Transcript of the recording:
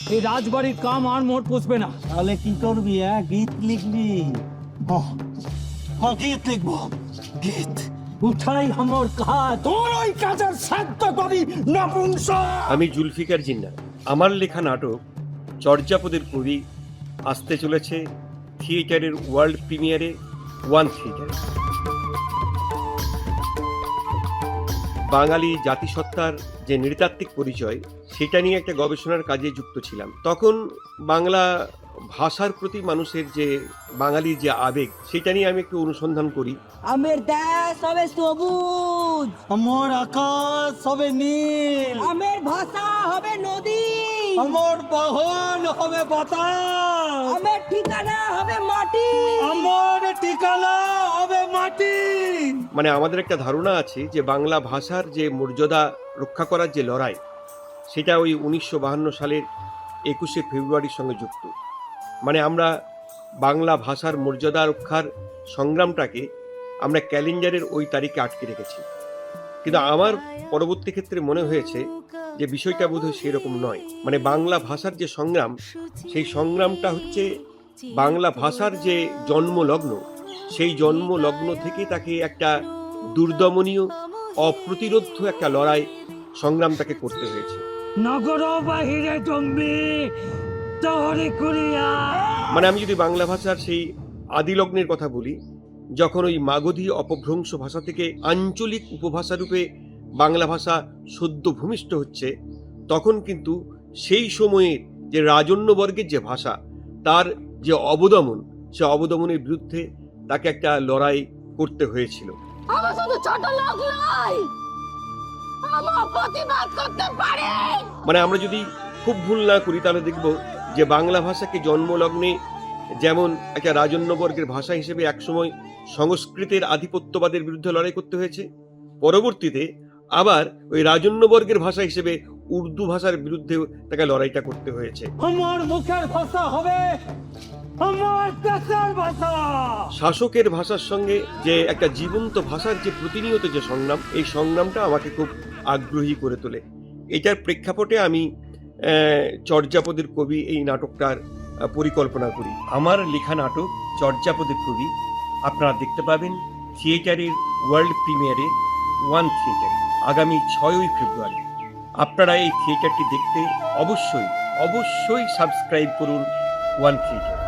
এই রাজবাড়ির কাম আর মোট পুষবে না। তাহলে কি করবি? গীত লিখবি? গীত লিখবো, গীত। উঠাই আমার কাজ, তোর ওই কাজের সাধ্য করি নপুংসক। আমি জুলফিকার জিন্না। আমার লেখা নাটক চর্যাপদের কবি আসতে চলেছে থিয়েটারের ওয়ার্ল্ড প্রিমিয়ারে, ওয়ান থিয়েটারে। বাঙালি জাতিসত্তার যে নৃতাত্ত্বিক পরিচয়, সেটা নিয়ে একটা গবেষণার কাজে যুক্ত ছিলাম। তখন বাংলা ভাষার প্রতি মানুষের যে বাঙালির যে আবেগ, সেটা নিয়ে আমি একটু অনুসন্ধান করি। আমের দেশ হবে সবুজ, আমার আকাশ হবে নীল, আমের ভাষা হবে নদী, আমার বাহন হবে বাতাস, আমের ঠিকানা হবে মাটি, আমার ঠিকানা হবে মাটি। মানে আমাদের একটা ধারণা আছে যে বাংলা ভাষার যে মর্যাদা রক্ষা করার যে লড়াই, সেটা ওই 1952 সালের 21শে ফেব্রুয়ারির সঙ্গে যুক্ত। মানে আমরা বাংলা ভাষার মর্যাদা রক্ষার সংগ্রামটাকে আমরা ক্যালেন্ডারের ওই তারিখে আটকে রেখেছি। কিন্তু আমার পরবর্তী ক্ষেত্রে মনে হয়েছে যে বিষয়টা বোধহয় সেরকম নয়। মানে বাংলা ভাষার যে সংগ্রাম, সেই সংগ্রামটা হচ্ছে বাংলা ভাষার যে জন্মলগ্ন, সেই জন্মলগ্ন থেকে তাকে একটা দুর্দমনীয়, অপ্রতিরোধ্য একটা লড়াই, সংগ্রাম তাকে করতে হয়েছে। নগর বাহিরে জম্বি তোরে করিয়া। মানে আমি যদি বাংলা ভাষার সেই আদিলগ্নের কথা বলি, যখন ওই মাগধী অপভ্রংশ ভাষা থেকে আঞ্চলিক উপভাষা রূপে বাংলা ভাষা সদ্য ভূমিষ্ঠ হচ্ছে, তখন কিন্তু সেই সময়ের যে রাজন্যবর্গের যে ভাষা, তার যে অবদমন, সে অবদমনের বিরুদ্ধে তাকে একটা লড়াই করতে হয়েছিল। আমার শুধু ছোট লোক নয়, আমার প্রতিবাদ করতে পারে। মানে আমরা যদি খুব ভুল না করি, তাহলে দেখব যে বাংলা ভাষাকে জন্মলগ্নে যেমন একটা রাজন্যবর্গের ভাষা হিসেবে একসময় সংস্কৃতের আধিপত্যবাদের বিরুদ্ধে লড়াই করতে হয়েছে, পরবর্তীতে আবার ওই রাজন্যবর্গের ভাষা হিসেবে উর্দু ভাষার বিরুদ্ধে তাকে লড়াইটা করতে হয়েছে। আমার মুখের ভাষা হবে আমার দেশের ভাষা। শাসকের ভাষার সঙ্গে যে একটা জীবন্ত ভাষার যে প্রতিনিয়ত যে সংগ্রাম, এই সংগ্রামটা আমাকে খুব আগ্রহী করে তোলে। এটার প্রেক্ষাপটে আমি চর্যাপদের কবি এই নাটকটার পরিকল্পনা করি। আমার লেখা নাটক চর্যাপদের কবি আপনারা দেখতে পাবেন থিয়েটারের ওয়ার্ল্ড প্রিমিয়ারে, ওয়ান থিয়েটারে, আগামী 6ই ফেব্রুয়ারি। আপনারা এই থিয়েটারটি দেখতে অবশ্যই সাবস্ক্রাইব করুন ওয়ান থিয়েটার।